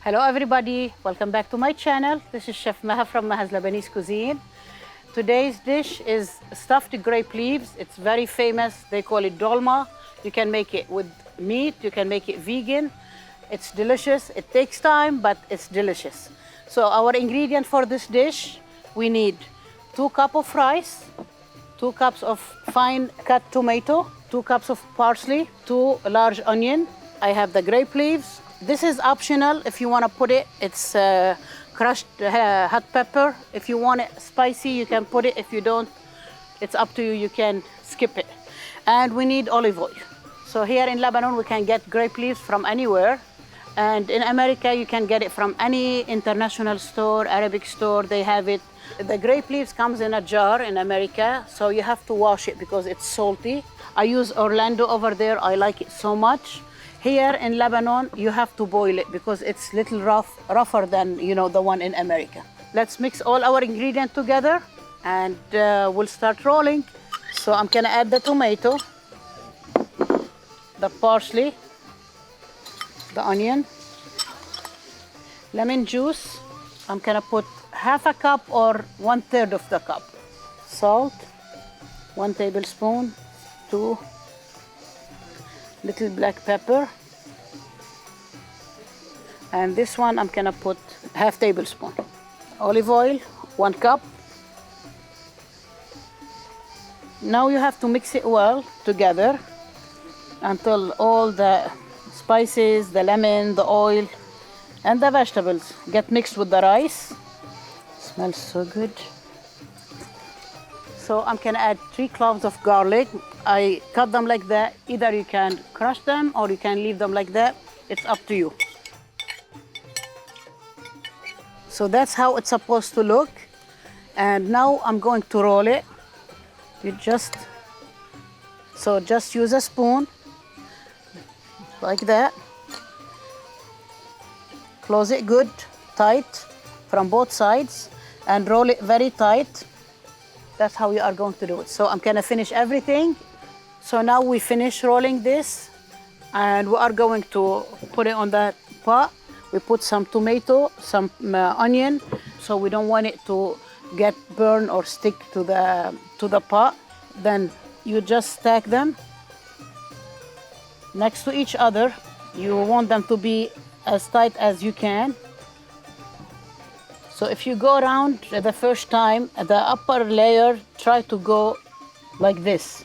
Hello everybody, welcome back to my channel. This is Chef Maha from Maha's Lebanese Cuisine. Today's dish is stuffed grape leaves. It's very famous. They call it dolma. You can make it with meat, you can make it vegan. It's delicious. It takes time, but it's delicious. So our ingredient for this dish, we need 2 cups of rice, 2 cups of fine cut tomato, 2 cups of parsley, 2 large onion. I have the grape leaves. This is optional if you want to put it. It's crushed hot pepper. If you want it spicy, you can put it. If you don't, it's up to you. You can skip it. And we need olive oil. So here in Lebanon, we can get grape leaves from anywhere. And in America, you can get it from any international store, Arabic store. They have it. The grape leaves comes in a jar in America, so you have to wash it because it's salty. I use Orlando over there. I like it so much. Here in Lebanon, you have to boil it because it's little rougher than the one in America. Let's mix all our ingredients together and we'll start rolling. So I'm gonna add the tomato, the parsley, the onion, lemon juice. I'm gonna put half a cup or 1/3 of the cup. Salt, 1 tablespoon, 2 little black pepper, and this one I'm gonna put half tablespoon. Olive oil, 1 cup. Now you have to mix it well together until all the spices, the lemon, the oil, and the vegetables get mixed with the rice. Smells so good. So I'm gonna add 3 cloves of garlic. I cut them like that. Either you can crush them or you can leave them like that. It's up to you. So that's how it's supposed to look. And now I'm going to roll it. Just use a spoon like that. Close it good, tight from both sides, and roll it very tight. That's how we are going to do it. So I'm gonna finish everything. So now we finish rolling this, and we are going to put it on the pot. We put some tomato, some onion, so we don't want it to get burned or stick to the pot. Then you just stack them next to each other. You want them to be as tight as you can. So if you go around the first time, the upper layer, try to go like this,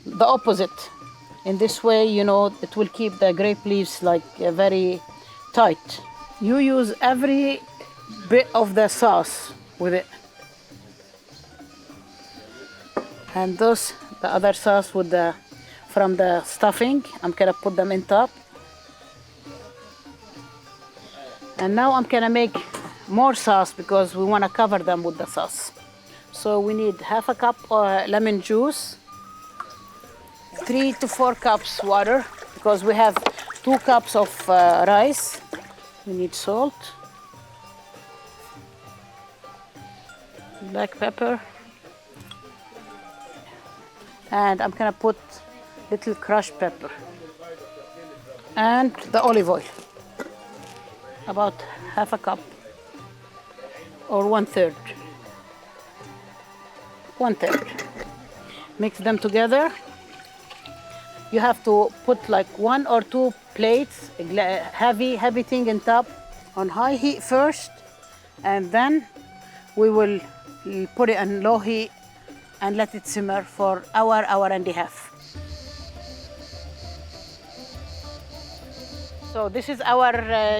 the opposite. In this way, it will keep the grape leaves like very tight. You use every bit of the sauce with it. And the other sauce from the stuffing, I'm gonna put them in top. And now I'm gonna make more sauce because we want to cover them with the sauce. So we need half a cup lemon juice, 3 to 4 cups water because we have 2 cups of rice. We need salt, black pepper, and I'm gonna put little crushed pepper, and the olive oil, about half a cup or 1/3. Mix them together. You have to put like 1 or 2 plates, heavy thing on top, on high heat first, and then we will put it on low heat and let it simmer for hour and a half. So this is our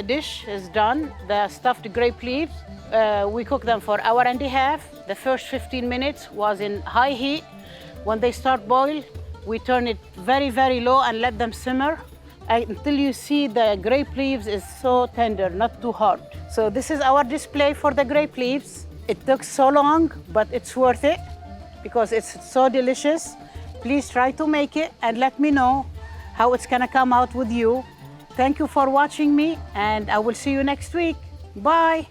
dish is done, the stuffed grape leaves. We cook them for hour and a half. The first 15 minutes was in high heat. When they start boil, we turn it very, very low and let them simmer until you see the grape leaves is so tender, not too hard. So this is our display for the grape leaves. It took so long, but it's worth it because it's so delicious. Please try to make it and let me know how it's gonna come out with you. Thank you for watching me, and I will see you next week. Bye.